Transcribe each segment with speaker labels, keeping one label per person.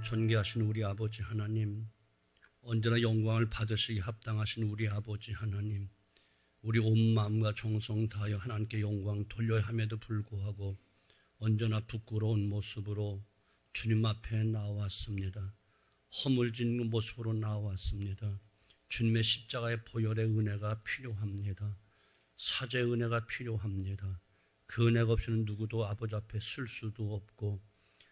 Speaker 1: 존귀하신 우리 아버지 하나님, 언제나 영광을 받으시기 합당하신 우리 아버지 하나님, 우리 온 마음과 정성 다하여 하나님께 영광 돌려야 함에도 불구하고 언제나 부끄러운 모습으로 주님 앞에 나왔습니다. 허물진 모습으로 나왔습니다. 주님의 십자가의 보혈의 은혜가 필요합니다. 사죄의 은혜가 필요합니다. 그 은혜가 없이는 누구도 아버지 앞에 쓸 수도 없고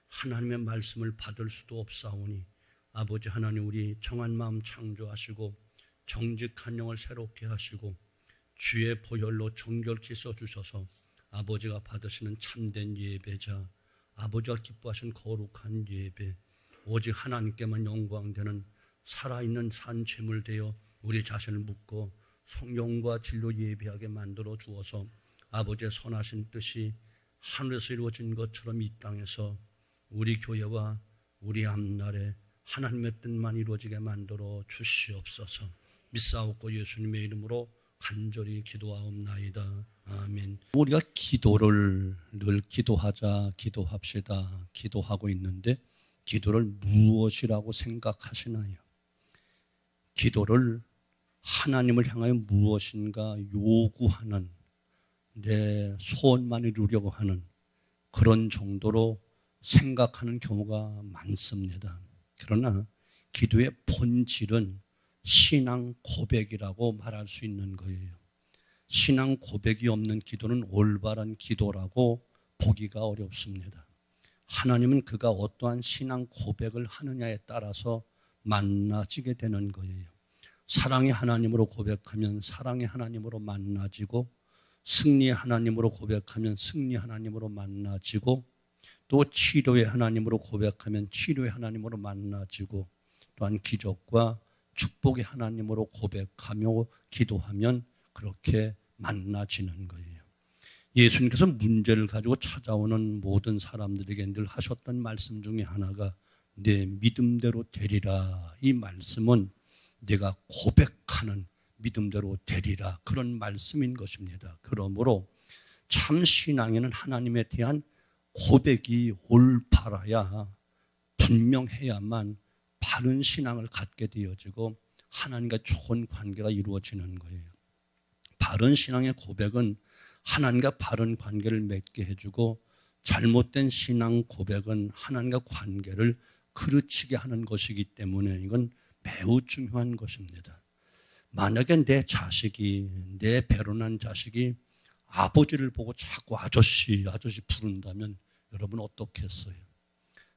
Speaker 1: 하나님의 말씀을 받을 수도 없사오니 아버지 하나님, 우리 정한 마음 창조하시고 정직한 영을 새롭게 하시고 주의 보혈로 정결케 써주셔서 아버지가 받으시는 참된 예배자, 아버지가 기뻐하신 거룩한 예배, 오직 하나님께만 영광되는 살아있는 산 제물 되어 우리 자신을 묻고 성령과 진로 예배하게 만들어 주어서 아버지의 선하신 뜻이 하늘에서 이루어진 것처럼 이 땅에서 우리 교회와 우리 앞날에 하나님의 뜻만 이루어지게 만들어 주시옵소서. 믿사옵고 예수님의 이름으로 간절히 기도하옵나이다. 아멘. 우리가 기도를 늘 기도하자, 기도합시다, 기도하고 있는데 기도를 무엇이라고 생각하시나요? 기도를 하나님을 향하여 무엇인가 요구하는, 내 소원만 이루려고 하는 그런 정도로 생각하는 경우가 많습니다. 그러나 기도의 본질은 신앙 고백이라고 말할 수 있는 거예요. 신앙 고백이 없는 기도는 올바른 기도라고 보기가 어렵습니다. 하나님은 그가 어떠한 신앙 고백을 하느냐에 따라서 만나지게 되는 거예요. 사랑의 하나님으로 고백하면 사랑의 하나님으로 만나지고, 승리의 하나님으로 고백하면 승리 하나님으로 만나지고, 또 치료의 하나님으로 고백하면 치료의 하나님으로 만나지고, 또한 기적과 축복의 하나님으로 고백하며 기도하면 그렇게 만나지는 거예요. 예수님께서 문제를 가지고 찾아오는 모든 사람들에게 늘 하셨던 말씀 중에 하나가 내 믿음대로 되리라. 이 말씀은 내가 고백하는 믿음대로 되리라, 그런 말씀인 것입니다. 그러므로 참 신앙에는 하나님에 대한 고백이 올바라야, 분명해야만 바른 신앙을 갖게 되어지고 하나님과 좋은 관계가 이루어지는 거예요. 바른 신앙의 고백은 하나님과 바른 관계를 맺게 해주고, 잘못된 신앙 고백은 하나님과 관계를 그르치게 하는 것이기 때문에 이건 매우 중요한 것입니다. 만약에 내 자식이, 내 배로 난 자식이 아버지를 보고 자꾸 아저씨 부른다면 여러분 어떻겠어요?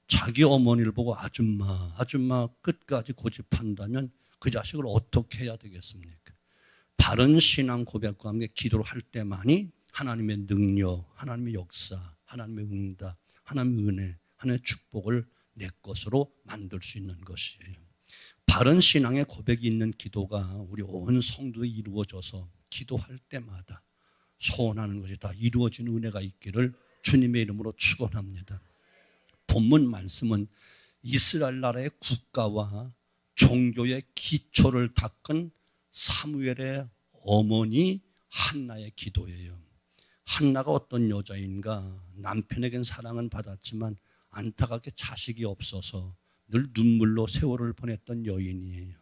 Speaker 1: 자기 어머니를 보고 아줌마 끝까지 고집한다면 그 자식을 어떻게 해야 되겠습니까? 바른 신앙 고백과 함께 기도를 할 때만이 하나님의 능력, 하나님의 역사, 하나님의 응답, 하나님의 은혜, 하나님의 축복을 내 것으로 만들 수 있는 것이에요. 바른 신앙의 고백이 있는 기도가 우리 온 성도에 이루어져서 기도할 때마다 소원하는 것이 다 이루어진 은혜가 있기를 주님의 이름으로 축원합니다. 본문 말씀은 이스라엘 나라의 국가와 종교의 기초를 닦은 사무엘의 어머니 한나의 기도예요. 한나가 어떤 여자인가? 남편에겐 사랑은 받았지만 안타깝게 자식이 없어서 늘 눈물로 세월을 보냈던 여인이에요.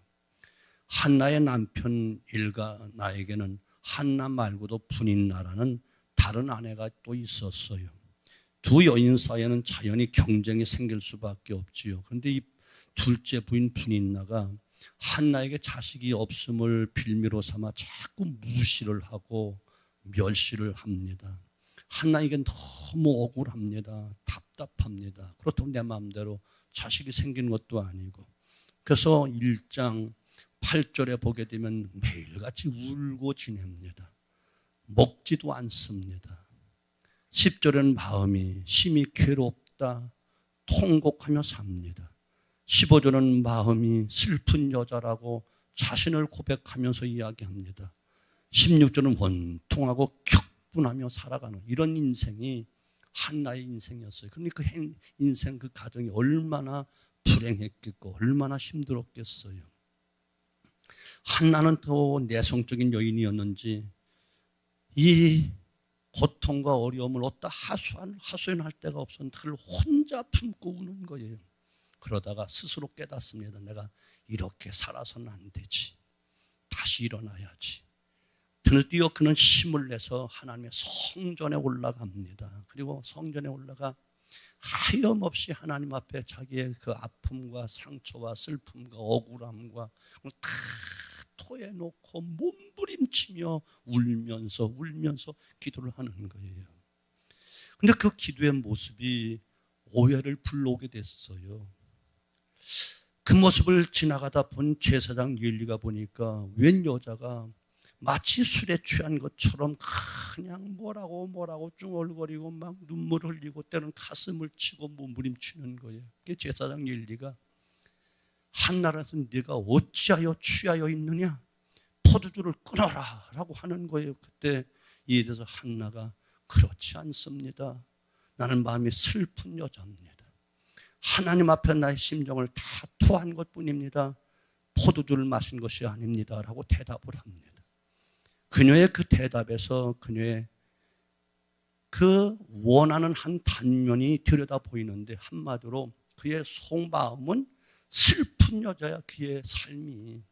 Speaker 1: 한나의 남편 일가나에게는 한나 말고도 분인나라는 다른 아내가 또 있었어요. 두 여인 사이에는 자연히 경쟁이 생길 수밖에 없지요. 그런데 이 둘째 부인 분인나가 한나에게 자식이 없음을 빌미로 삼아 자꾸 무시를 하고 멸시를 합니다. 한나에겐 너무 억울합니다. 답답합니다. 그렇다고 내 마음대로 자식이 생긴 것도 아니고. 그래서 1장 8절에 보게 되면 매일같이 울고 지냅니다. 먹지도 않습니다. 10절에는 마음이 심히 괴롭다, 통곡하며 삽니다. 15절은 마음이 슬픈 여자라고 자신을 고백하면서 이야기합니다. 16절은 원통하고 격분하며 살아가는 이런 인생이 한나의 인생이었어요. 그러니까 그 인생, 그 가정이 얼마나 불행했겠고 얼마나 힘들었겠어요. 한나는 또 내성적인 여인이었는지 이 고통과 어려움을 어디다 하소연할 데가 없었는데 그걸 혼자 품고 우는 거예요. 그러다가 스스로 깨닫습니다. 내가 이렇게 살아서는 안 되지. 다시 일어나야지. 드디어 그는 힘을 내서 하나님의 성전에 올라갑니다. 그리고 성전에 올라가 하염없이 하나님 앞에 자기의 그 아픔과 상처와 슬픔과 억울함과 다 토해놓고 몸부림치며 울면서 기도를 하는 거예요. 근데 그 기도의 모습이 오해를 불러오게 됐어요. 그 모습을 지나가다 본 제사장 엘리가 보니까 웬 여자가 마치 술에 취한 것처럼 그냥 뭐라고 쭝얼거리고 막 눈물 흘리고 때는 가슴을 치고 몸부림치는 거예요. 그게 제사장 엘리가 한나라에서 네가 어찌하여 취하여 있느냐? 포도주를 끊어라 라고 하는 거예요. 그때 이에 대해서 한나가 그렇지 않습니다. 나는 마음이 슬픈 여자입니다. 하나님 앞에 나의 심정을 다 토한 것뿐입니다. 포도주를 마신 것이 아닙니다 라고 대답을 합니다. 그녀의 그 대답에서 그녀의 그 원하는 한 단면이 들여다 보이는데 한마디로 그의 속마음은 슬픈 여자야. 그의 삶이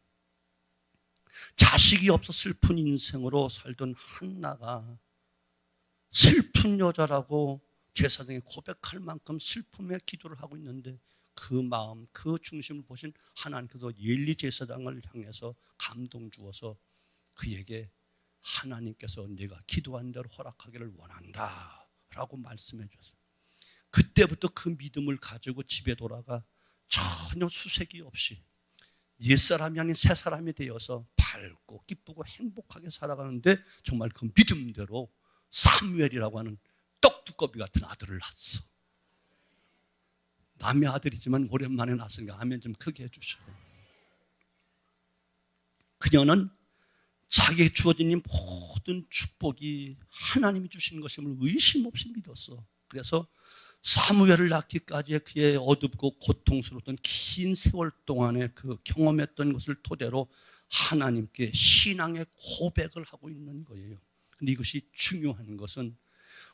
Speaker 1: 자식이 없어 슬픈 인생으로 살던 한나가 슬픈 여자라고 제사장이 고백할 만큼 슬픔의 기도를 하고 있는데 그 마음, 그 중심을 보신 하나님께서 엘리 제사장을 향해서 감동 주어서 그에게 하나님께서 네가 기도한 대로 허락하기를 원한다 라고 말씀해 주셨어요. 그때부터 그 믿음을 가지고 집에 돌아가 전혀 수색이 없이 옛사람이 아닌 새사람이 되어서 밝고 기쁘고 행복하게 살아가는데 정말 그 믿음대로 사무엘이라고 하는 떡두꺼비 같은 아들을 낳았어. 남의 아들이지만 오랜만에 낳았으니까 아멘 좀 크게 해주셔요. 그녀는 자기에게 주어진 이 모든 축복이 하나님이 주신 것임을 의심 없이 믿었어. 그래서 사무엘을 낳기까지의 그의 어둡고 고통스러웠던 긴 세월 동안에 그 경험했던 것을 토대로 하나님께 신앙의 고백을 하고 있는 거예요. 근데 이것이 중요한 것은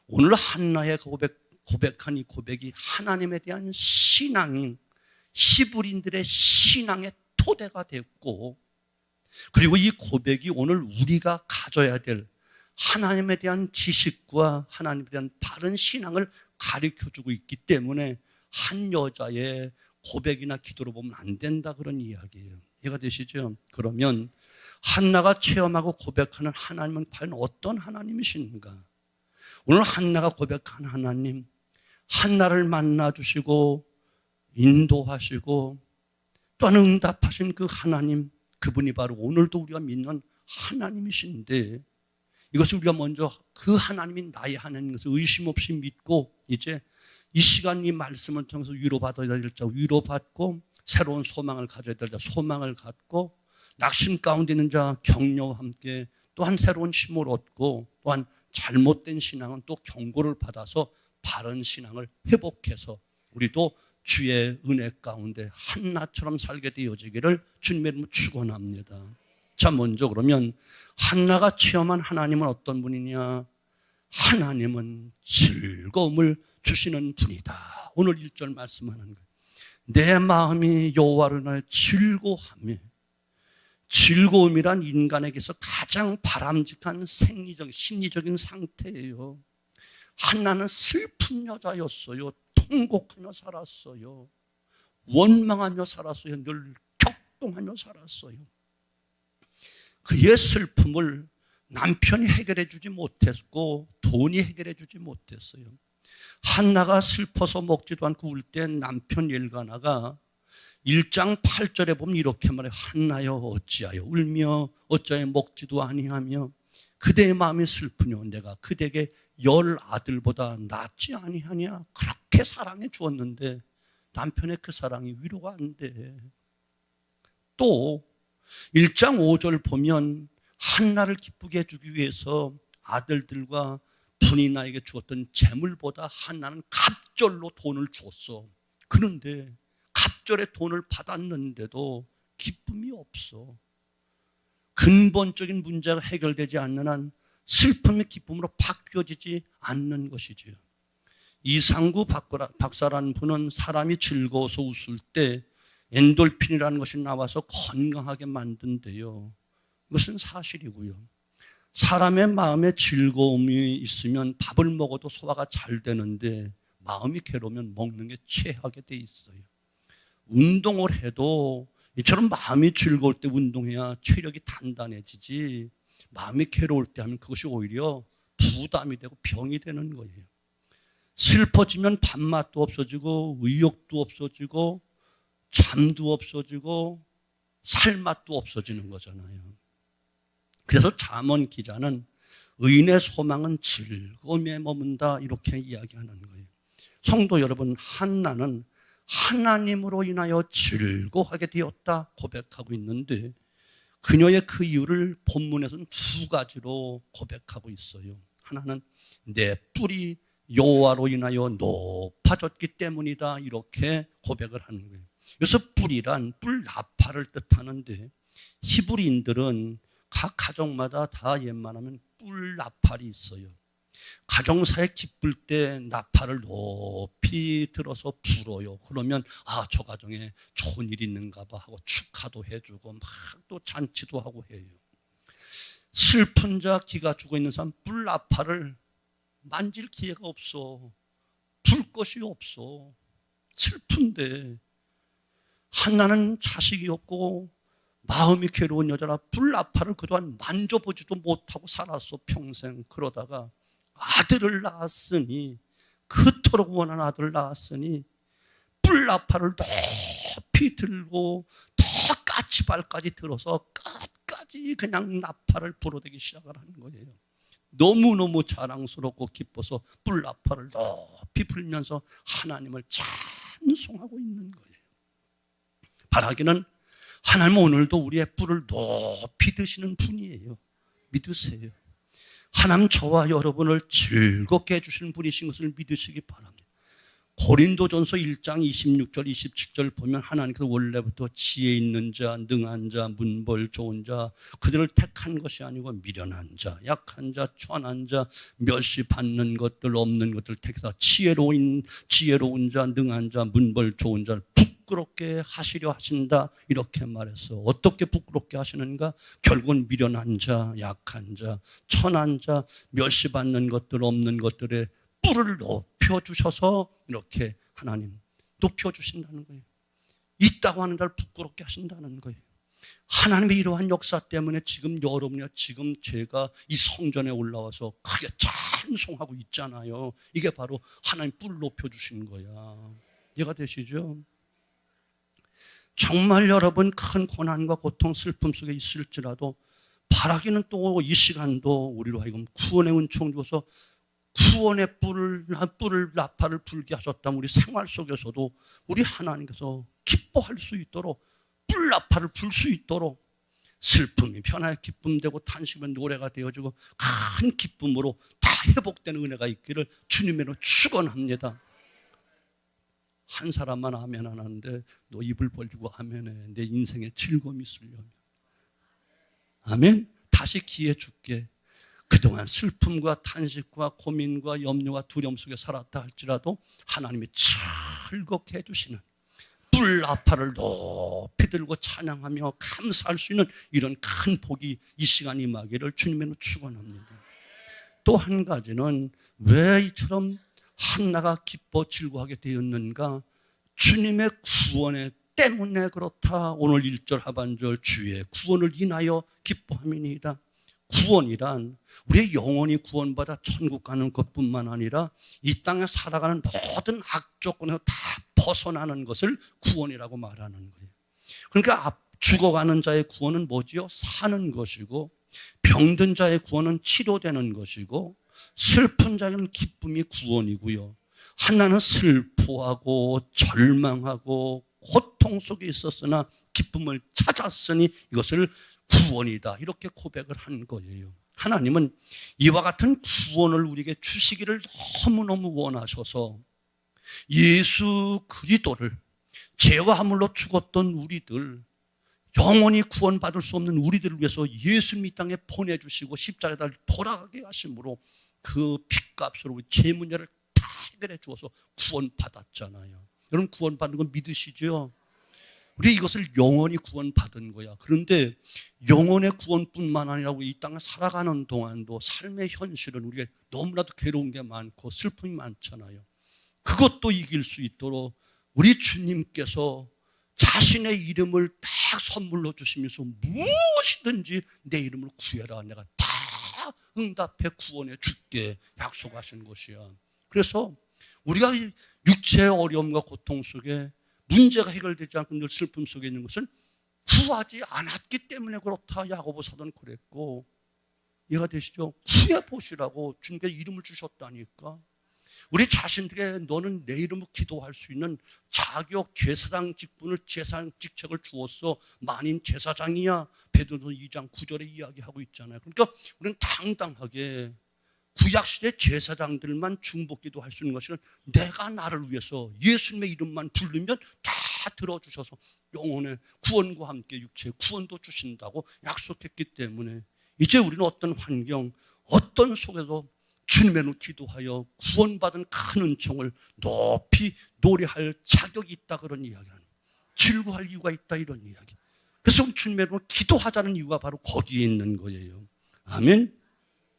Speaker 1: 오늘 한나의 고백한 이 고백이 하나님에 대한 신앙인 히브리인들의 신앙의 토대가 됐고, 그리고 이 고백이 오늘 우리가 가져야 될 하나님에 대한 지식과 하나님에 대한 바른 신앙을 가르쳐주고 있기 때문에 한 여자의 고백이나 기도로 보면 안 된다 그런 이야기예요. 이해가 되시죠? 그러면 한나가 체험하고 고백하는 하나님은 과연 어떤 하나님이신가? 오늘 한나가 고백한 하나님, 한나를 만나주시고 인도하시고 또한 응답하신 그 하나님, 그분이 바로 오늘도 우리가 믿는 하나님이신데, 이것을 우리가 먼저 그 하나님이 나의 하나님인 것을 의심 없이 믿고 이제 이 시간 이 말씀을 통해서 위로받아야 될 자 위로받고, 새로운 소망을 가져야 될 자 소망을 갖고, 낙심 가운데 있는 자 격려와 함께 또한 새로운 힘을 얻고, 또한 잘못된 신앙은 또 경고를 받아서 바른 신앙을 회복해서 우리도 주의 은혜 가운데 한나처럼 살게 되어지기를 주님의 이름으로 축원합니다. 자, 먼저 그러면 한나가 체험한 하나님은 어떤 분이냐? 하나님은 즐거움을 주시는 분이다. 오늘 1절 말씀하는 거예요. 내 마음이 여호와를 인하여 즐거워하며, 즐거움이란 인간에게서 가장 바람직한 생리적, 심리적인 상태예요. 한나는 슬픈 여자였어요. 통곡하며 살았어요. 원망하며 살았어요. 늘 격동하며 살았어요. 그의 슬픔을 남편이 해결해 주지 못했고 돈이 해결해 주지 못했어요. 한나가 슬퍼서 먹지도 않고 울 때 남편 엘가나가 1장 8절에 보면 이렇게 말해요. 한나여 어찌하여 울며 어찌하여 먹지도 아니하며 그대의 마음이 슬프뇨. 내가 그대에게 10 아들보다 낫지 아니하냐. 그렇게 사랑해 주었는데 남편의 그 사랑이 위로가 안 돼. 또 1장 5절 보면 한나를 기쁘게 해주기 위해서 아들들과 분이 나에게 주었던 재물보다 한나는 갑절로 돈을 줬어. 그런데 갑절에 돈을 받았는데도 기쁨이 없어. 근본적인 문제가 해결되지 않는 한 슬픔이 기쁨으로 바뀌어지지 않는 것이지요. 이상구 박사라는 분은 사람이 즐거워서 웃을 때 엔돌핀이라는 것이 나와서 건강하게 만든대요. 이것은 사실이고요. 사람의 마음에 즐거움이 있으면 밥을 먹어도 소화가 잘 되는데 마음이 괴로우면 먹는 게 취하게 돼 있어요. 운동을 해도 이처럼 마음이 즐거울 때 운동해야 체력이 단단해지지, 마음이 괴로울 때 하면 그것이 오히려 부담이 되고 병이 되는 거예요. 슬퍼지면 밥맛도 없어지고 의욕도 없어지고 잠도 없어지고 살맛도 없어지는 거잖아요. 그래서 잠언 기자는 의인의 소망은 즐거움에 머문다 이렇게 이야기하는 거예요. 성도 여러분, 한나는 하나님으로 인하여 즐거워하게 되었다 고백하고 있는데 그녀의 그 이유를 본문에서는 두 가지로 고백하고 있어요. 하나는 내 뿔이 여호와로 인하여 높아졌기 때문이다 이렇게 고백을 하는 거예요. 그래서 뿔이란 뿔 나팔을 뜻하는데 히브리인들은 각 가정마다 다 웬만하면 뿔 나팔이 있어요. 가정사에 기쁠 때 나팔을 높이 들어서 불어요. 그러면 저 가정에 좋은 일이 있는가 봐 하고 축하도 해주고 막 또 잔치도 하고 해요. 슬픈 자, 기가 죽어 있는 사람 뿔 나팔을 만질 기회가 없어. 불 것이 없어. 슬픈데 한나는 자식이 없고 마음이 괴로운 여자라 뿔 나팔을 그동안 만져보지도 못하고 살았어 평생. 그러다가 아들을 낳았으니, 그토록 원한 아들을 낳았으니 뿔 나팔을 높이 들고 더 까치발까지 들어서 끝까지 그냥 나팔을 불어대기 시작을 하는 거예요. 너무너무 자랑스럽고 기뻐서 뿔 나팔을 높이 불면서 하나님을 찬송하고 있는 거예요. 바라기는 하나님은 오늘도 우리의 뿔을 높이 드시는 분이에요. 믿으세요. 하나님 저와 여러분을 즐겁게 해주시는 분이신 것을 믿으시기 바랍니다. 고린도전서 1장 26절 27절 보면 하나님께서 원래부터 지혜 있는 자, 능한 자, 문벌 좋은 자, 그들을 택한 것이 아니고 미련한 자, 약한 자, 천한 자, 멸시받는 것들, 없는 것들 택해서 지혜로운 자, 능한 자, 문벌 좋은 자를 부끄럽게 하시려 하신다 이렇게 말해서 어떻게 부끄럽게 하시는가? 결국은 미련한 자, 약한 자, 천한 자, 멸시받는 것들, 없는 것들에 뿔을 높여주셔서 이렇게 하나님 높여주신다는 거예요. 있다고 하는 자를 부끄럽게 하신다는 거예요. 하나님의 이러한 역사 때문에 지금 여러분이나 지금 제가 이 성전에 올라와서 크게 찬송하고 있잖아요. 이게 바로 하나님 뿔 높여주신 거야. 이해가 되시죠? 정말 여러분 큰 고난과 고통, 슬픔 속에 있을지라도 바라기는 또 이 시간도 우리로 하여금 구원의 은총 주어서 구원의 뿔을 나팔을 불게 하셨다면 우리 생활 속에서도 우리 하나님께서 기뻐할 수 있도록 뿔 나팔을 불 수 있도록 슬픔이 변화의 기쁨 되고 탄식은 노래가 되어지고 큰 기쁨으로 다 회복되는 은혜가 있기를 주님으로 축원합니다. 한 사람만 아멘 안 하는데 너 입을 벌리고 아멘해. 내 인생에 즐거움이 있으려면. 아멘. 다시 기회 줄게. 그동안 슬픔과 탄식과 고민과 염려와 두려움 속에 살았다 할지라도 하나님이 즐겁게 해주시는 뿔 나팔을 높이 들고 찬양하며 감사할 수 있는 이런 큰 복이 이 시간 임하기를 주님으로 축원합니다. 또 한 가지는 왜 이처럼 한나가 기뻐 즐거워하게 되었는가? 주님의 구원에 때문에 그렇다. 오늘 1절 하반절 주의 구원을 인하여 기뻐함이니이다. 구원이란 우리의 영혼이 구원받아 천국 가는 것뿐만 아니라 이 땅에 살아가는 모든 악조건에서 다 벗어나는 것을 구원이라고 말하는 거예요. 그러니까 죽어가는 자의 구원은 뭐지요? 사는 것이고, 병든 자의 구원은 치료되는 것이고, 슬픈 자는 기쁨이 구원이고요. 한나는 슬퍼하고 절망하고 고통 속에 있었으나 기쁨을 찾았으니 이것을 구원이다 이렇게 고백을 한 거예요. 하나님은 이와 같은 구원을 우리에게 주시기를 너무너무 원하셔서 예수 그리스도를 죄와 함물로 죽었던 우리들, 영원히 구원받을 수 없는 우리들을 위해서 예수님 이 땅에 보내주시고 십자가에 달려 돌아가게 하심으로 그 핏값으로 우리 죄 문제를 다 해결해 주어서 구원받았잖아요. 여러분 구원받는 거 믿으시죠? 우리 이것을 영원히 구원받은 거야. 그런데 영혼의 구원뿐만 아니라 이 땅을 살아가는 동안도 삶의 현실은 우리가 너무나도 괴로운 게 많고 슬픔이 많잖아요. 그것도 이길 수 있도록 우리 주님께서 자신의 이름을 딱 선물로 주시면서 무엇이든지 내 이름을 구해라, 내가 다 응답해 구원해 줄게 약속하신 것이야. 그래서 우리가 육체의 어려움과 고통 속에 문제가 해결되지 않고 늘 슬픔 속에 있는 것은 구하지 않았기 때문에 그렇다. 야고보 사도는 그랬고, 이해가 되시죠? 구해 보시라고 주님께서 이름을 주셨다니까. 우리 자신들에게 너는 내 이름으로 기도할 수 있는 자격, 제사장 직분을, 제사장 직책을 주었어. 만인 제사장이야. 베드로서 2장 9절에 이야기하고 있잖아요. 그러니까 우리는 당당하게 구약시대 제사장들만 중보기도 할 수 있는 것은 내가 나를 위해서 예수님의 이름만 부르면 다 들어주셔서 영혼의 구원과 함께 육체의 구원도 주신다고 약속했기 때문에 이제 우리는 어떤 환경, 어떤 속에도 주님의 이름으로 기도하여 구원받은 큰 은총을 높이 노래할 자격이 있다, 그런 이야기는 즐거워할 이유가 있다, 이런 이야기. 그래서 주님의 이름으로 기도하자는 이유가 바로 거기에 있는 거예요. 아멘.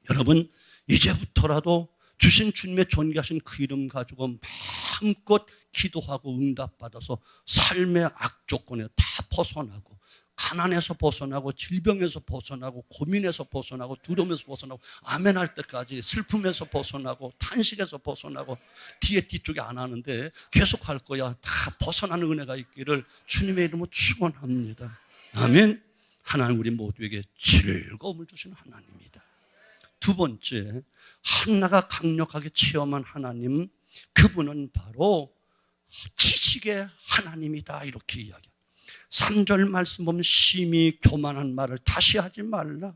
Speaker 1: 여러분 이제부터라도 주신 주님의 존귀하신 그 이름 가지고 마음껏 기도하고 응답받아서 삶의 악조건에 다 벗어나고, 가난에서 벗어나고, 질병에서 벗어나고, 고민에서 벗어나고, 두려움에서 벗어나고, 아멘 할 때까지 슬픔에서 벗어나고, 탄식에서 벗어나고, 뒤쪽에 안 하는데 계속 할 거야. 다 벗어나는 은혜가 있기를 주님의 이름으로 축원합니다. 아멘. 하나님 우리 모두에게 즐거움을 주시는 하나님입니다. 두 번째, 한나가 강력하게 체험한 하나님, 그분은 바로 지식의 하나님이다, 이렇게 이야기합니다. 3절 말씀 보면 심히 교만한 말을 다시 하지 말라,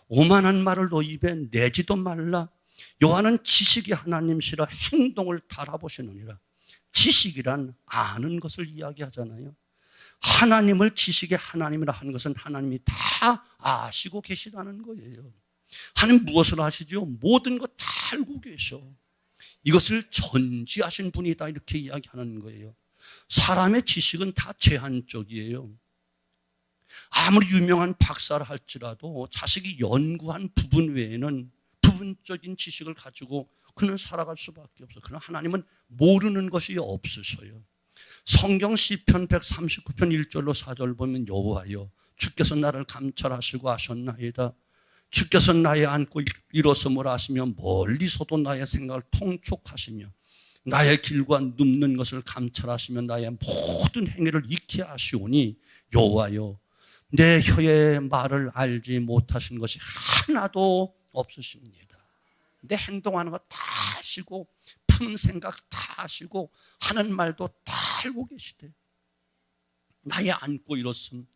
Speaker 1: 오만한 말을 너 입에 내지도 말라. 여호와는 지식의 하나님이시라 행동을 달아보시느니라. 지식이란 아는 것을 이야기하잖아요. 하나님을 지식의 하나님이라 하는 것은 하나님이 다 아시고 계시다는 거예요. 하나님 무엇을 아시죠? 모든 것 다 알고 계셔. 이것을 전지하신 분이다, 이렇게 이야기하는 거예요. 사람의 지식은 다 제한적이에요. 아무리 유명한 박사를 할지라도 자식이 연구한 부분 외에는 부분적인 지식을 가지고 그는 살아갈 수밖에 없어. 그러나 하나님은 모르는 것이 없으셔요. 성경 시편 139편 1절로 4절 보면 여호와여 주께서 나를 감찰하시고 아셨나이다. 주께서 나의 안고 일어섬을 아시며 멀리서도 나의 생각을 통촉하시며 나의 길과 눕는 것을 감찰하시며 나의 모든 행위를 익히 아시오니 여호와여 내 혀의 말을 알지 못하신 것이 하나도 없으십니다. 내 행동하는 거 다 아시고 푸는 생각 다 아시고 하는 말도 다 알고 계시대. 나의 안고 일어섬,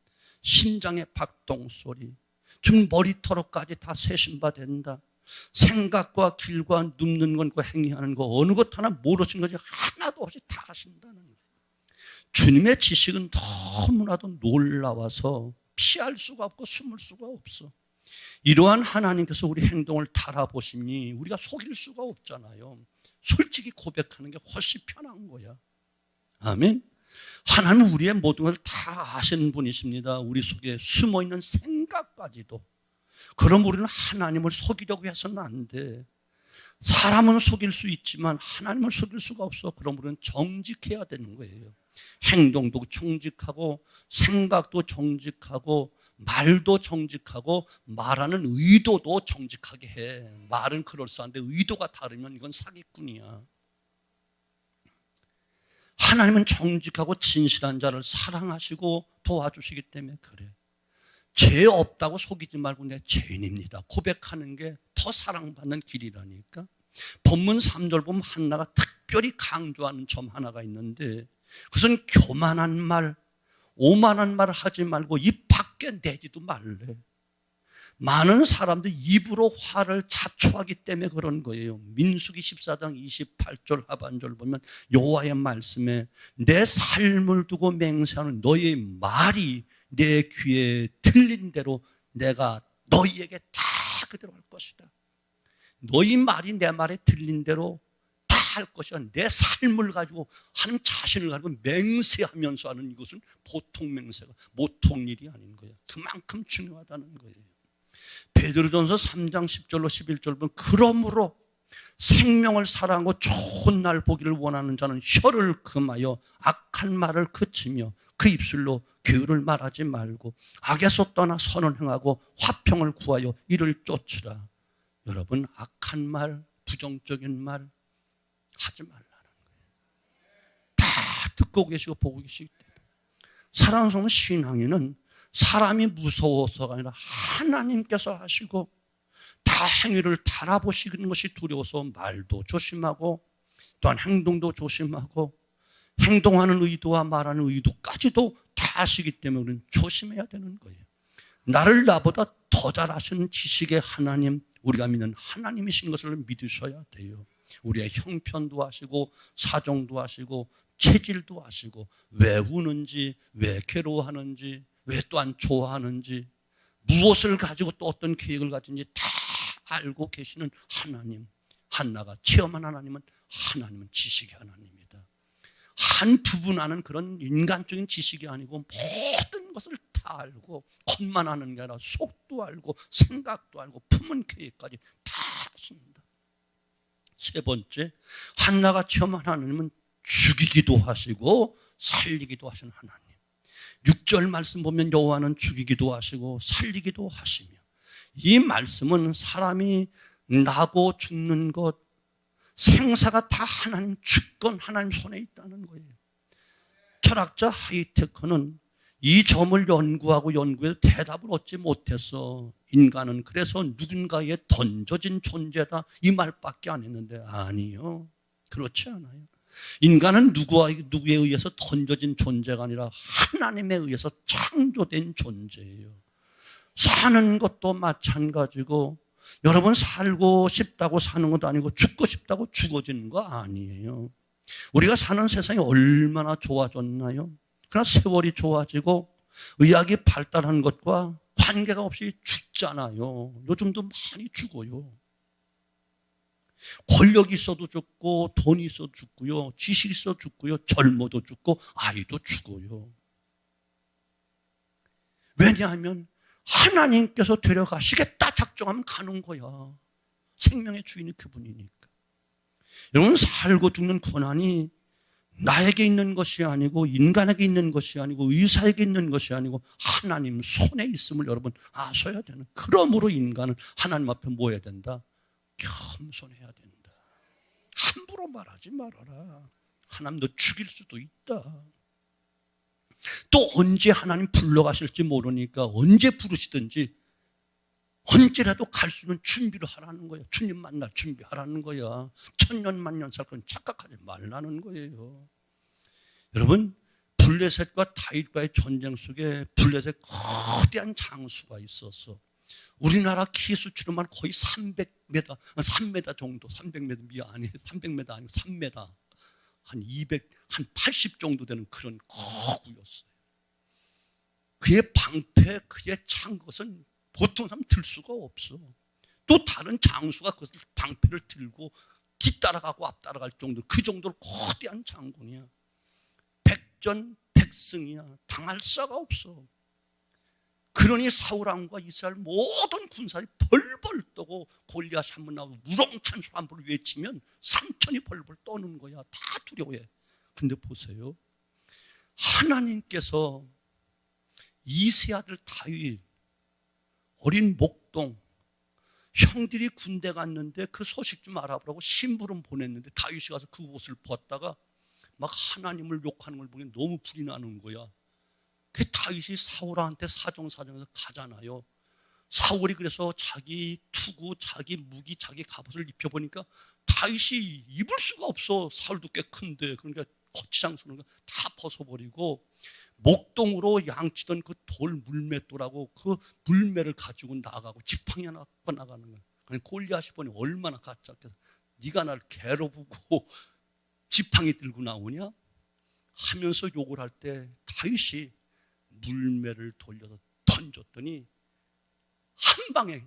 Speaker 1: 심장의 박동 소리, 좀 머리털어까지 다 세신바 된다. 생각과 길과 눕는 것과 행위하는 거 어느 것 하나 모르신 것이 하나도 없이 다 하신다는 거예요. 주님의 지식은 너무나도 놀라워서 피할 수가 없고 숨을 수가 없어. 이러한 하나님께서 우리 행동을 달아보시니 우리가 속일 수가 없잖아요. 솔직히 고백하는 게 훨씬 편한 거야. 아멘. 하나님은 우리의 모든 걸 다 아시는 분이십니다. 우리 속에 숨어있는 생각까지도. 그럼 우리는 하나님을 속이려고 해서는 안 돼. 사람은 속일 수 있지만 하나님을 속일 수가 없어. 그럼 우리는 정직해야 되는 거예요. 행동도 정직하고 생각도 정직하고 말도 정직하고 말하는 의도도 정직하게 해. 말은 그럴싸한데 의도가 다르면 이건 사기꾼이야. 하나님은 정직하고 진실한 자를 사랑하시고 도와주시기 때문에 그래. 죄 없다고 속이지 말고 내 죄인입니다 고백하는 게 더 사랑받는 길이라니까. 본문 3절 보면 한나가 특별히 강조하는 점 하나가 있는데 그것은 교만한 말, 오만한 말을 하지 말고 입 밖에 내지도 말래. 많은 사람들이 입으로 화를 자초하기 때문에 그런 거예요. 민수기 14장 28절 하반절 보면 여호와의 말씀에 내 삶을 두고 맹세하는 너의 말이 내 귀에 들린 대로 내가 너희에게 다 그대로 할 것이다. 너희 말이 내 말에 들린 대로 다 할 것이야. 내 삶을 가지고 하는 자신을 가지고 맹세하면서 하는 이것은 보통 맹세가 보통 일이 아닌 거예요. 그만큼 중요하다는 거예요. 베드로전서 3장 10절로 11절 보면 그러므로 생명을 사랑하고 좋은 날 보기를 원하는 자는 혀를 금하여 악한 말을 그치며 그 입술로 교훈을 말하지 말고 악에서 떠나 선을 행하고 화평을 구하여 이를 쫓으라. 여러분, 악한 말, 부정적인 말 하지 말라는 거예요. 다 듣고 계시고 보고 계시기 때문에. 사랑하는 성도, 신앙인은 사람이 무서워서가 아니라 하나님께서 하시고 다 행위를 달아보시는 것이 두려워서 말도 조심하고 또한 행동도 조심하고 행동하는 의도와 말하는 의도까지도 다 아시기 때문에 우리는 조심해야 되는 거예요. 나를 나보다 더 잘 아시는 지식의 하나님, 우리가 믿는 하나님이신 것을 믿으셔야 돼요. 우리의 형편도 아시고 사정도 아시고 체질도 아시고 왜 우는지, 왜 괴로워하는지, 왜 또한 좋아하는지, 무엇을 가지고 또 어떤 계획을 가진지 다 알고 계시는 하나님. 한나가 체험한 하나님은 지식의 하나님입니다. 한 부분 아는 그런 인간적인 지식이 아니고 모든 것을 다 알고 겉만 아는 게 아니라 속도 알고 생각도 알고 품은 계획까지 다 아십니다. 세 번째, 한나가 체험한 하나님은 죽이기도 하시고 살리기도 하시는 하나님. 6절 말씀 보면 여호와는 죽이기도 하시고 살리기도 하시며, 이 말씀은 사람이 나고 죽는 것, 생사가 다 하나님 주권, 하나님 손에 있다는 거예요. 철학자 하이테커는 이 점을 연구해서 대답을 얻지 못해서 인간은 그래서 누군가에 던져진 존재다 이 말밖에 안 했는데, 아니요, 그렇지 않아요. 인간은 누구에 의해서 던져진 존재가 아니라 하나님에 의해서 창조된 존재예요. 사는 것도 마찬가지고, 여러분 살고 싶다고 사는 것도 아니고 죽고 싶다고 죽어지는 거 아니에요. 우리가 사는 세상이 얼마나 좋아졌나요? 그러나 세월이 좋아지고 의학이 발달한 것과 관계가 없이 죽잖아요. 요즘도 많이 죽어요. 권력이 있어도 죽고 돈이 있어도 죽고요, 지식이 있어도 죽고요, 젊어도 죽고 아이도 죽어요. 왜냐하면 하나님께서 데려가시겠다 작정하면 가는 거야. 생명의 주인이 그분이니까. 여러분, 살고 죽는 권한이 나에게 있는 것이 아니고 인간에게 있는 것이 아니고 의사에게 있는 것이 아니고 하나님 손에 있음을 여러분 아셔야 되는. 그러므로 인간은 하나님 앞에 뭐 해야 된다? 겸손해야 된다. 함부로 말하지 말아라. 하나님 너 죽일 수도 있다. 또 언제 하나님 불러가실지 모르니까 언제 부르시든지 언제라도 갈 수 있는 준비를 하라는 거예요. 주님 만날 준비하라는 거야. 천년 만년 살 건 착각하지 말라는 거예요. 여러분, 블레셋과 다윗과의 전쟁 속에 블레셋 거대한 장수가 있었어. 우리나라 키 수치로만 거의 3m 정도, 300m 아니에요. 300m 아니고 3m. 한 80 정도 되는 그런 거구였어요. 그의 방패, 그의 찬 것은 보통 사람 들 수가 없어. 또 다른 장수가 그 방패를 들고 뒤따라가고 앞따라갈 정도, 그 정도로 거대한 장군이야. 백전백승이야. 당할 수가 없어. 그러니 사울왕과 이스라엘 모든 군사들이 벌벌 떠고 골리앗 한 번 나오고 우렁찬 소리 한 번 외치면 산천이 벌벌 떠는 거야. 다 두려워해. 근데 보세요, 하나님께서 이세 아들 다윗, 어린 목동, 형들이 군대 갔는데 그 소식 좀 알아보라고 심부름 보냈는데 다윗이 가서 그 옷을 벗다가 막 하나님을 욕하는 걸 보니 너무 불이 나는 거야. 그 다윗이 사울한테 사정사정해서 가잖아요. 사울이 그래서 자기 투구, 자기 무기, 자기 갑옷을 입혀보니까 다윗이 입을 수가 없어. 사울도 꽤 큰데. 그러니까 거치장스러운 거 다 벗어버리고 목동으로 양치던 그 돌 물맷돌하고 그 물매를 가지고 나가고 지팡이 하나 갖고 나가는 거야. 아니, 골리앗이 보니 얼마나 가짜겠어. 네가 나를 괴롭히고 지팡이 들고 나오냐? 하면서 욕을 할 때 다윗이 물매를 돌려서 던졌더니 한 방에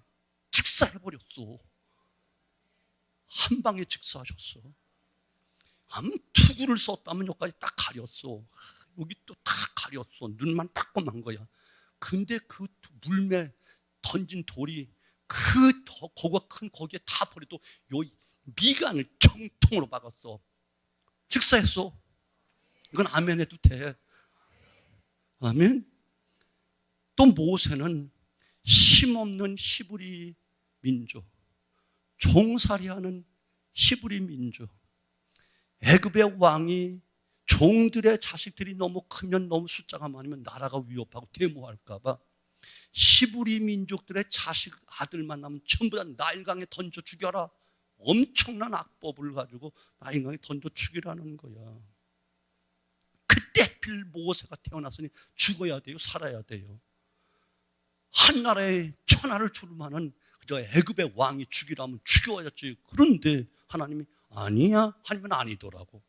Speaker 1: 직사해버렸어. 한 방에 직사하셨어. 투구를 썼다면 여기까지 딱 가렸어. 여기 또 다 가렸어. 눈만 따끔한 거야. 근데 그 물매 던진 돌이 고가 큰 거기에 다 버려도 요 미간을 정통으로 박았어. 즉사했어. 이건 아멘 해도 돼. 아멘. 또 모세는 힘없는 히브리 민족, 종살이하는 히브리 민족, 애굽의 왕이 종들의 자식들이 너무 크면, 너무 숫자가 많으면 나라가 위협하고 데모할까 봐 히브리 민족들의 자식 아들만 나면 전부 다 나일강에 던져 죽여라. 엄청난 악법을 가지고 나일강에 던져 죽이라는 거야. 그때 하필 모세가 태어났으니 죽어야 돼요, 살아야 돼요. 한 나라의 천하를 주름하는 그저 애굽의 왕이 죽이라면 죽여야지. 그런데 하나님이 아니야 하면 아니더라고.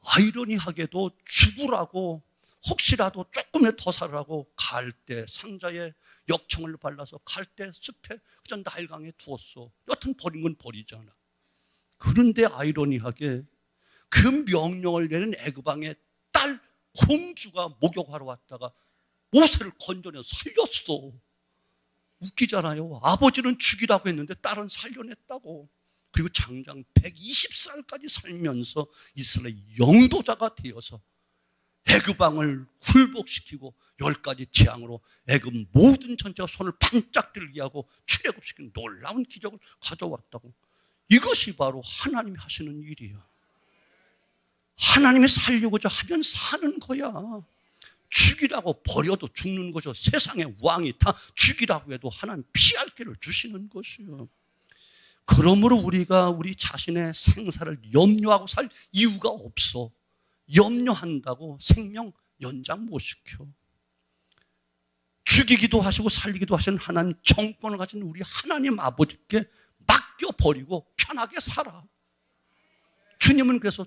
Speaker 1: 아이러니하게도 죽으라고, 혹시라도 조금이라도 더 살으라고 갈대 상자에 역청을 발라서 갈대 숲에 그저 나일강에 두었어. 여튼 버린 건 버리잖아. 그런데 아이러니하게 그 명령을 내린 애굽 왕의 딸 공주가 목욕하러 왔다가 모세를 건져내 살렸어. 웃기잖아요. 아버지는 죽이라고 했는데 딸은 살려냈다고. 그리고 장장 120살까지 살면서 이스라엘 영도자가 되어서 애굽 왕을 굴복시키고 10가지 재앙으로 애굽 모든 전체가 손을 반짝 들게 하고 출애굽시키는 놀라운 기적을 가져왔다고. 이것이 바로 하나님이 하시는 일이야. 하나님이 살려고자 하면 사는 거야. 죽이라고 버려도 죽는 거죠. 세상의 왕이 다 죽이라고 해도 하나님 피할 길을 주시는 것이요. 그러므로 우리가 우리 자신의 생사를 염려하고 살 이유가 없어. 염려한다고 생명 연장 못 시켜. 죽이기도 하시고 살리기도 하시는 하나님 정권을 가진 우리 하나님 아버지께 맡겨버리고 편하게 살아. 주님은 그래서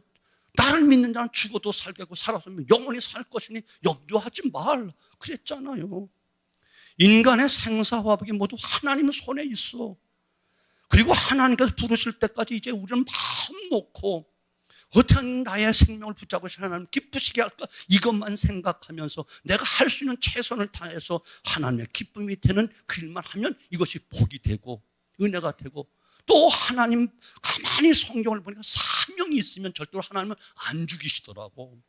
Speaker 1: 나를 믿는 자는 죽어도 살겠고 살았으면 영원히 살 것이니 염려하지 말 그랬잖아요. 인간의 생사화복이 모두 하나님 손에 있어. 그리고 하나님께서 부르실 때까지 이제 우리는 마음 놓고 어떻게 나의 생명을 붙잡고 하나님 기쁘시게 할까, 이것만 생각하면서 내가 할 수 있는 최선을 다해서 하나님의 기쁨이 되는 그 일만 하면 이것이 복이 되고 은혜가 되고, 또 하나님 가만히 성경을 보니까 사명이 있으면 절대로 하나님은 안 죽이시더라고.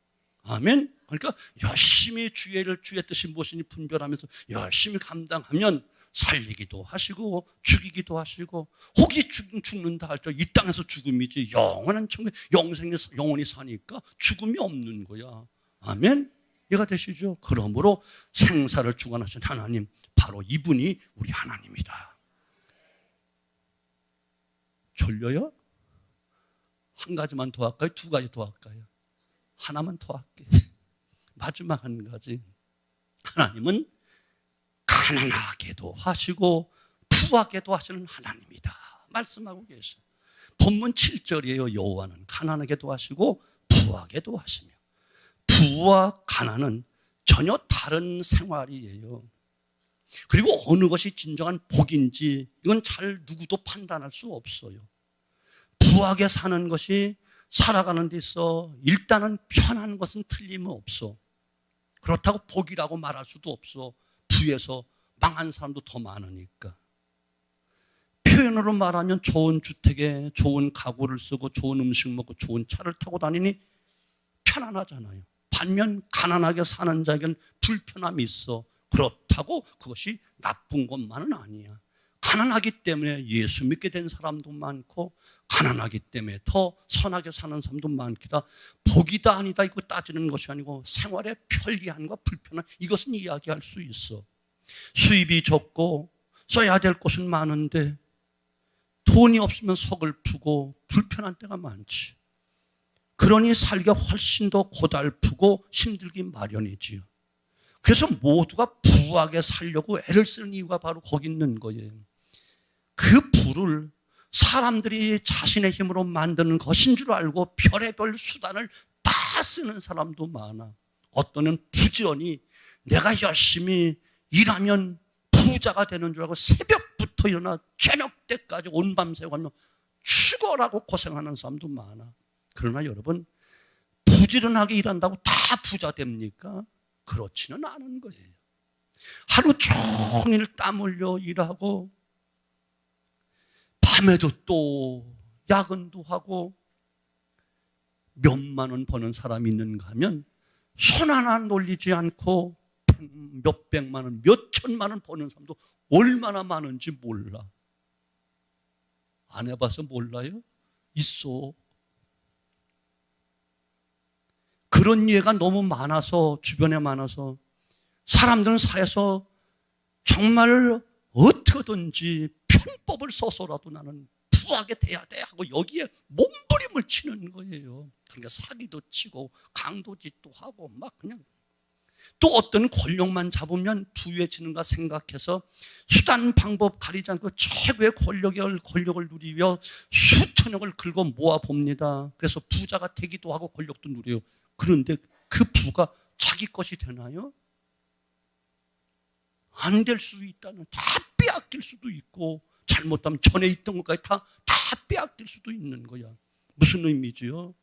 Speaker 1: 아멘. 그러니까 열심히 주의 뜻이 무엇인지 분별하면서 열심히 감당하면 살리기도 하시고 죽이기도 하시고, 혹이 죽는다 할지라도 이 땅에서 죽음이지 영원한 천국 영생에 영원히 사니까 죽음이 없는 거야. 아멘. 이해가 되시죠? 그러므로 생사를 주관하신 하나님, 바로 이분이 우리 하나님이다. 졸려요? 한 가지만 더 할까요? 두 가지 더 할까요? 하나만 더 할게. 마지막 한 가지. 하나님은 가난하게도 하시고 부하게도 하시는 하나님이다 말씀하고 계셔요. 본문 7절이에요. 여호와는 가난하게도 하시고 부하게도 하시며. 부와 가난은 전혀 다른 생활이에요. 그리고 어느 것이 진정한 복인지 이건 잘 누구도 판단할 수 없어요. 부하게 사는 것이 살아가는 데 있어 일단은 편한 것은 틀림없어. 그렇다고 복이라고 말할 수도 없어. 부에서 망한 사람도 더 많으니까. 표현으로 말하면 좋은 주택에 좋은 가구를 쓰고 좋은 음식 먹고 좋은 차를 타고 다니니 편안하잖아요. 반면 가난하게 사는 자에게는 불편함이 있어. 그렇다고 그것이 나쁜 것만은 아니야. 가난하기 때문에 예수 믿게 된 사람도 많고 가난하기 때문에 더 선하게 사는 사람도 많기다. 복이다 아니다 이거 따지는 것이 아니고 생활의 편리함과 불편함, 이것은 이야기할 수 있어. 수입이 적고 써야 될 것은 많은데 돈이 없으면 서글프고 불편한 때가 많지. 그러니 살기가 훨씬 더 고달프고 힘들기 마련이지요. 그래서 모두가 부하게 살려고 애를 쓰는 이유가 바로 거기 있는 거예요. 그 부를 사람들이 자신의 힘으로 만드는 것인 줄 알고 별의별 수단을 다 쓰는 사람도 많아. 어떠는 부지런히 내가 열심히 일하면 부자가 되는 줄 알고 새벽부터 일어나 저녁 때까지 온밤 새고 하며 죽어라고 고생하는 사람도 많아. 그러나 여러분, 부지런하게 일한다고 다 부자 됩니까? 그렇지는 않은 거예요. 하루 종일 땀 흘려 일하고 밤에도 또 야근도 하고 몇만 원 버는 사람이 있는가 하면 손 하나 놀리지 않고 몇백만 원, 몇천만 원 버는 사람도 얼마나 많은지 몰라. 안 해봐서 몰라요? 있어. 그런 예가 너무 많아서, 주변에 많아서 사람들은 사회에서 정말 어떻게든지 편법을 써서라도 나는 부하게 돼야 돼 하고 여기에 몸부림을 치는 거예요. 그러니까 사기도 치고 강도짓도 하고 막 그냥, 또 어떤 권력만 잡으면 부유해지는가 생각해서 수단 방법 가리지 않고 최고의 권력을 누리며 수천억을 긁어 모아 봅니다. 그래서 부자가 되기도 하고 권력도 누려요. 그런데 그 부가 자기 것이 되나요? 안 될 수도 있다는, 다 빼앗길 수도 있고, 잘못하면 전에 있던 것까지 다 빼앗길 수도 있는 거야. 무슨 의미지요?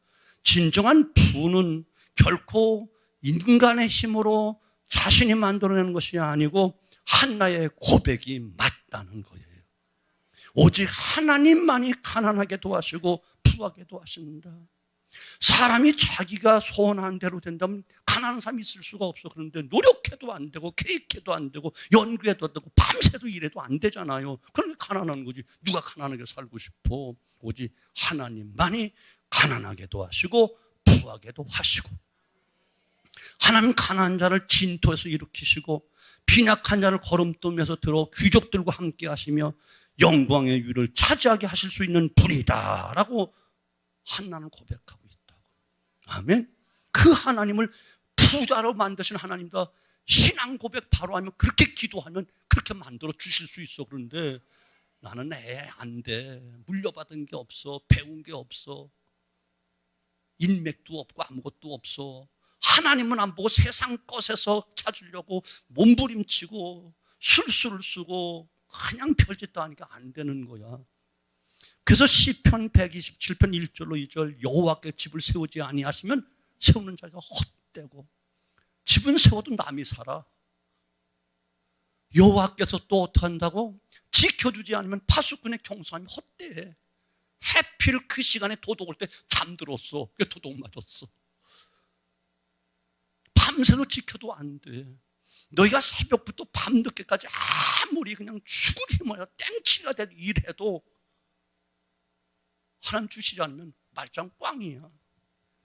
Speaker 1: 진정한 부는 결코 인간의 힘으로 자신이 만들어내는 것이 아니고 하나의 고백이 맞다는 거예요. 오직 하나님만이 가난하게 도와주시고 부하게 도와주신다. 사람이 자기가 소원하는 대로 된다면 가난한 사람이 있을 수가 없어. 그런데 노력해도 안 되고 계획해도 안 되고 연구해도 안 되고 밤새도 일해도 안 되잖아요. 그러니까 가난한 거지. 누가 가난하게 살고 싶어? 오직 하나님만이 가난하게 도와주시고 부하게도 하시고, 하나님 가난한 자를 진토에서 일으키시고 빈약한 자를 거름떠면서 들어 귀족들과 함께 하시며 영광의 위를 차지하게 하실 수 있는 분이다 라고 한나는 고백하고 있다고. 아멘. 그 하나님을 부자로 만드신 하나님다. 신앙 고백 바로 하면, 그렇게 기도하면 그렇게 만들어 주실 수 있어. 그런데 나는 안 돼. 물려받은 게 없어. 배운 게 없어. 인맥도 없고 아무것도 없어. 하나님은 안 보고 세상 것에서 찾으려고 몸부림치고 술수를 쓰고 그냥 별짓도 하니까 안 되는 거야. 그래서 시편 127편 1절로 2절, 여호와께 집을 세우지 아니하시면 세우는 자가 헛되고, 집은 세워도 남이 살아. 여호와께서 또 어떻게 한다고? 지켜주지 않으면 파수꾼의 경사함이 헛되해. 해필 그 시간에 도둑 올 때 잠들었어. 그게 도둑 맞았어. 밤새도 지켜도 안 돼. 너희가 새벽부터 밤늦게까지 아무리 그냥 죽을 힘을 땡치가 돼도 일해도 하나님 주시지 않으면 말짱 꽝이야.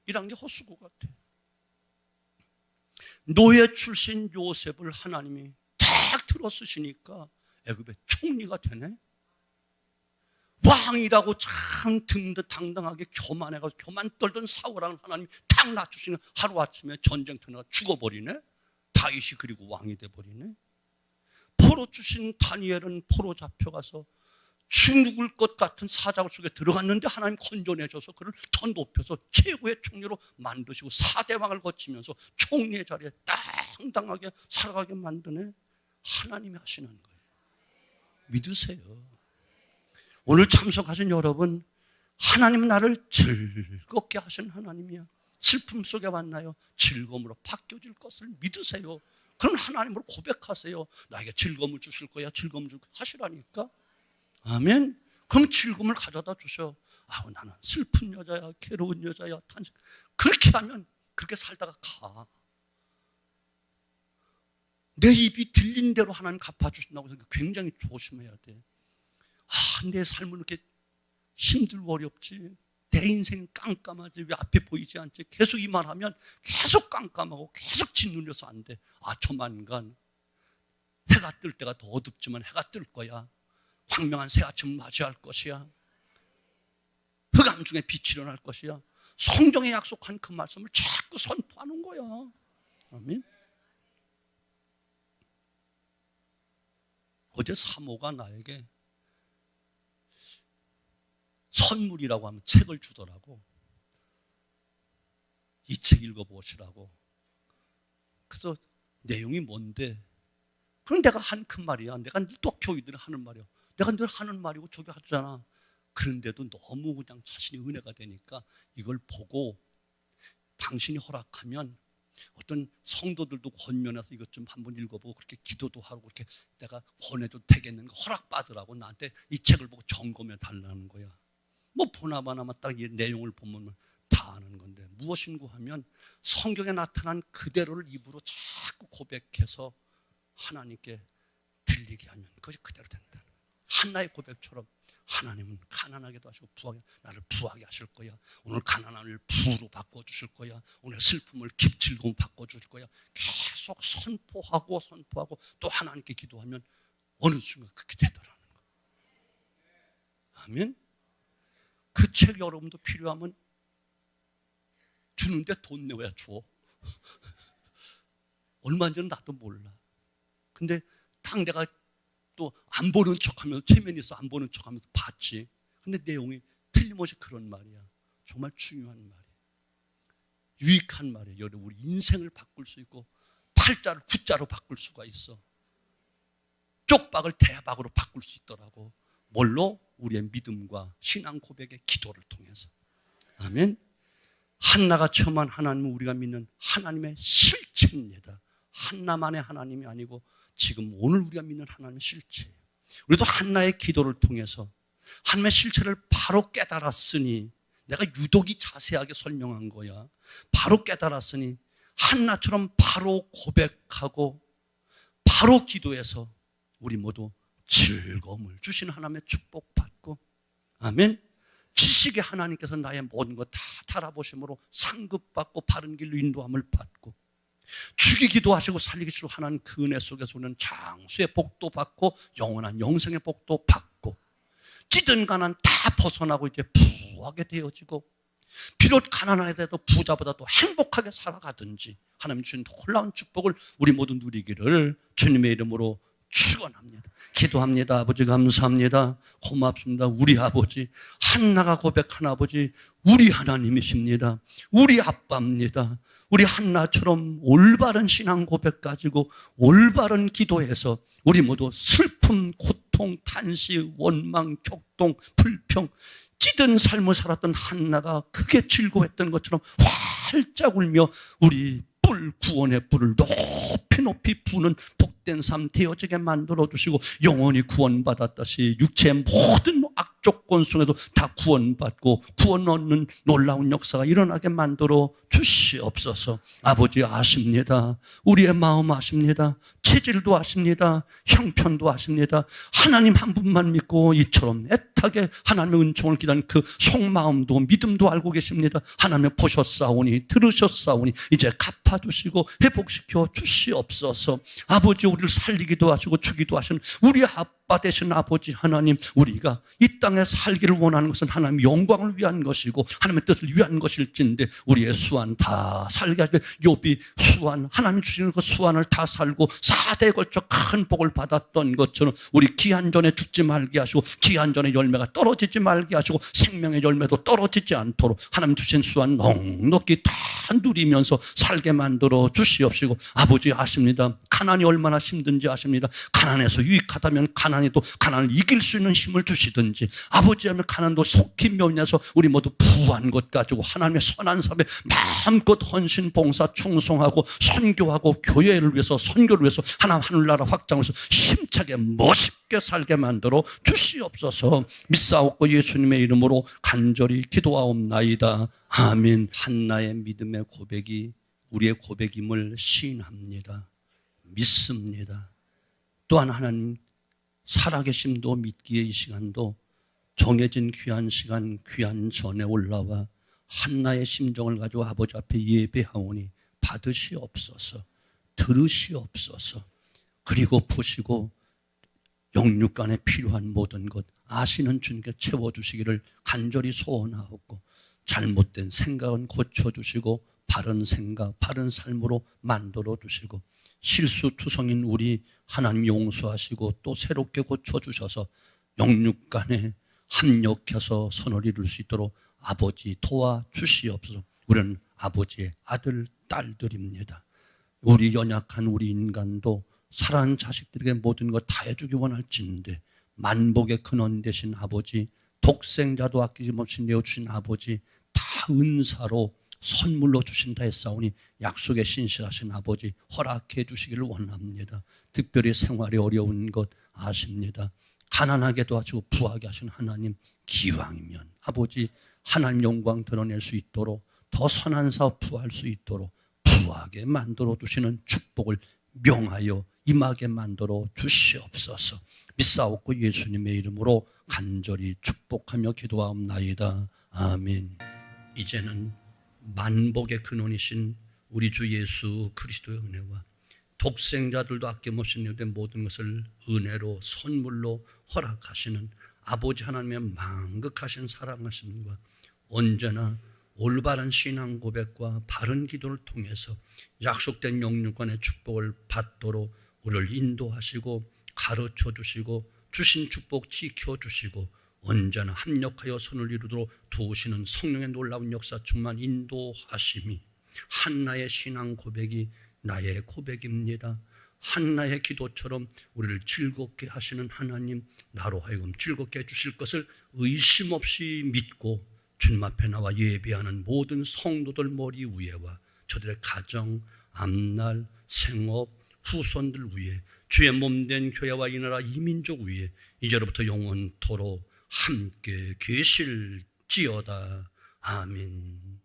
Speaker 1: 이런 게 헛수고 같아. 노예 출신 요셉을 하나님이 딱 들어 쓰시니까 애굽의 총리가 되네. 왕이라고 참 당당하게 교만해가지고 교만 떨던 사울왕을 하나님이 탁 낮추시는, 하루아침에 전쟁터가 죽어버리네. 다윗이 그리고 왕이 돼버리네. 포로 주신 다니엘은 포로 잡혀가서 죽을 것 같은 사자굴 속에 들어갔는데 하나님 건져내줘서 그를 더 높여서 최고의 총리로 만드시고 4대 왕을 거치면서 총리의 자리에 당당하게 살아가게 만드네. 하나님이 하시는 거예요. 믿으세요. 오늘 참석하신 여러분, 하나님은 나를 즐겁게 하신 하나님이야. 슬픔 속에 만나요. 즐거움으로 바뀌어질 것을 믿으세요. 그럼 하나님으로 고백하세요. 나에게 즐거움을 주실 거야. 즐거움을 줄 거야. 하시라니까. 아멘. 그럼 즐거움을 가져다 주셔. 아우, 나는 슬픈 여자야, 괴로운 여자야, 탄식. 그렇게 하면 그렇게 살다가 가. 내 입이 들린 대로 하나님 갚아주신다고 해서 굉장히 조심해야 돼. 내 삶은 이렇게 힘들고 어렵지. 내 인생 깜깜하지. 왜 앞에 보이지 않지? 계속 이 말하면 계속 깜깜하고 계속 짓눌려서 안 돼. 조만간 해가 뜰 때가 더 어둡지만 해가 뜰 거야. 황명한 새 아침을 맞이할 것이야. 흑암 중에 빛이 일어날 것이야. 성경에 약속한 그 말씀을 자꾸 선포하는 거야. 아멘. 어제 사모가 나에게 선물이라고 하면 책을 주더라고. 이 책 읽어보시라고. 그래서 내용이 뭔데? 그럼 내가 한 큰 말이야. 내가 또 교회들이 하는 말이야. 내가 늘 하는 말이고 저기 하잖아. 그런데도 너무 그냥 자신이 은혜가 되니까 이걸 보고 당신이 허락하면 어떤 성도들도 권면해서 이것 좀 한번 읽어보고 그렇게 기도도 하고 그렇게 내가 권해도 되겠는가 허락받으라고 나한테 이 책을 보고 점검해 달라는 거야. 뭐 보나마나 딱 이 내용을 보면 다 아는 건데 무엇인고 하면 성경에 나타난 그대로를 입으로 자꾸 고백해서 하나님께 들리게 하면 그것이 그대로 된다. 한나의 고백처럼 하나님은 가난하게도 하시고 부하게, 나를 부하게 하실 거야. 오늘 가난함을 부로 바꿔주실 거야. 오늘 슬픔을 즐거움 바꿔주실 거야. 계속 선포하고 또 하나님께 기도하면 어느 순간 그렇게 되더라는 거야. 아멘. 그 책 여러분도 필요하면 주는데 돈 내야 줘. 얼마인지는 나도 몰라. 근데 딱 내가 또 안 보는 척하면서 체면이 있어 안 보는 척하면서 봤지. 근데 내용이 틀림없이 그런 말이야. 정말 중요한 말이야. 유익한 말이야. 여러분 우리 인생을 바꿀 수 있고 팔자를 구자로 바꿀 수가 있어. 쪽박을 대박으로 바꿀 수 있더라고. 뭘로? 우리의 믿음과 신앙 고백의 기도를 통해서. 아멘. 한나가 처음한 하나님은 우리가 믿는 하나님의 실체입니다. 한나만의 하나님이 아니고 지금 오늘 우리가 믿는 하나님의 실체예요. 우리도 한나의 기도를 통해서 하나님의 실체를 바로 깨달았으니 내가 유독이 자세하게 설명한 거야. 바로 깨달았으니 한나처럼 바로 고백하고 바로 기도해서 우리 모두 즐거움을 주시는 하나님의 축복받고 아멘. 지식의 하나님께서 나의 모든 것 다 달아보심으로 상급받고 바른 길로 인도함을 받고 죽이기도 하시고 살리기도 하는 그 은혜 속에서 우리는 장수의 복도 받고 영원한 영생의 복도 받고 찌든 가난 다 벗어나고 이제 부하게 되어지고 비록 가난하더라도 부자보다 더 행복하게 살아가든지 하나님 주신 놀라운 축복을 우리 모두 누리기를 주님의 이름으로 축원합니다. 기도합니다. 아버지 감사합니다. 고맙습니다. 우리 아버지 한나가 고백한 아버지 우리 하나님이십니다. 우리 아빠입니다. 우리 한나처럼 올바른 신앙 고백 가지고 올바른 기도해서 우리 모두 슬픔, 고통, 탄식, 원망, 격동, 불평 찌든 삶을 살았던 한나가 크게 즐거워했던 것처럼 활짝 울며 우리 구원의 뿔을 높이 높이 부는 복된 삶 되어지게 만들어주시고 영원히 구원받았다시 육체의 모든 악조건 속에도 다 구원받고 구원 얻는 놀라운 역사가 일어나게 만들어 주시옵소서. 아버지 아십니다. 우리의 마음 아십니다. 체질도 아십니다. 형편도 아십니다. 하나님 한 분만 믿고 이처럼 애타게 하나님의 은총을 기다리는 그 속마음도 믿음도 알고 계십니다. 하나님 보셨사오니 들으셨사오니 이제 갚아주시고 회복시켜 주시옵소서. 아버지 우리를 살리기도 하시고 주기도 하시는 우리 아빠 되신 아버지 하나님, 우리가 이 땅에 살기를 원하는 것은 하나님 영광을 위한 것이고 하나님의 뜻을 위한 것일진데 우리의 수완 다 살게 하시되 욥이 수완 하나님 주시는 그 수완을 다 살고 4대에 걸쳐 큰 복을 받았던 것처럼 우리 기한 전에 죽지 말게 하시고 기한 전에 열매가 떨어지지 말게 하시고 생명의 열매도 떨어지지 않도록 하나님 주신 수완 넉넉히 다 누리면서 살게 만들어 주시옵시고 아버지 아십니다. 가난이 얼마나 힘든지 아십니다. 가난해서 유익하다면 가난이 또 가난을 이길 수 있는 힘을 주시든지 아버지 하면 가난도 속히 면해서 우리 모두 부한 것 가지고 하나님의 선한 삶에 마음껏 헌신 봉사 충성하고 선교하고 교회를 위해서 선교를 위해서 하나님 하늘나라 확장을 위해서 힘차게 멋있게 살게 만들어 주시옵소서. 믿사옵고 예수님의 이름으로 간절히 기도하옵나이다. 아멘. 한나의 믿음의 고백이 우리의 고백임을 시인합니다. 믿습니다. 또한 하나님 살아계심도 믿기에 이 시간도 정해진 귀한 시간 귀한 전에 올라와 한나의 심정을 가지고 아버지 앞에 예배하오니 받으시옵소서. 들으시옵소서. 그리고 보시고 영육간에 필요한 모든 것 아시는 주님께 채워주시기를 간절히 소원하옵고 잘못된 생각은 고쳐주시고 바른 생각, 바른 삶으로 만들어주시고 실수투성인 우리 하나님 용서하시고 또 새롭게 고쳐주셔서 영육간에 합력해서 선을 이룰 수 있도록 아버지 도와주시옵소서. 우리는 아버지의 아들, 딸들입니다. 우리 연약한 우리 인간도 사랑하는 자식들에게 모든 것 다 해주기 원할진데 만복의 근원 되신 아버지 독생자도 아낌없이 내어주신 아버지, 다 은사로 선물로 주신다 했사오니 약속에 신실하신 아버지 허락해 주시기를 원합니다. 특별히 생활이 어려운 것 아십니다. 가난하게 도와주고 부하게 하신 하나님, 기왕이면 아버지 하나님 영광 드러낼 수 있도록, 더 선한 사업 부할 수 있도록 부하게 만들어 주시는 축복을 명하여 임하게 만들어 주시옵소서. 믿사옵고 예수님의 이름으로 간절히 축복하며 기도하옵나이다. 아멘. 이제는 만복의 근원이신 우리 주 예수 그리스도의 은혜와 독생자들도 아낌없이 내어된 모든 것을 은혜로 선물로 허락하시는 아버지 하나님의 만극하신 사랑하심과 언제나 올바른 신앙 고백과 바른 기도를 통해서 약속된 영육간의 축복을 받도록 우리를 인도하시고 가르쳐 주시고 주신 축복 지켜주시고 언제나 합력하여 선을 이루도록 도우시는 성령의 놀라운 역사 충만 인도하심이 한나의 신앙 고백이 나의 고백입니다. 한나의 기도처럼 우리를 즐겁게 하시는 하나님, 나로 하여금 즐겁게 해주실 것을 의심 없이 믿고 주님 앞에 나와 예배하는 모든 성도들 머리 위에와 저들의 가정, 앞날, 생업, 후손들 위에 주의 몸된 교회와 이 나라 이 민족 위에 이제로부터 영원토록 함께 계실지어다. 아멘.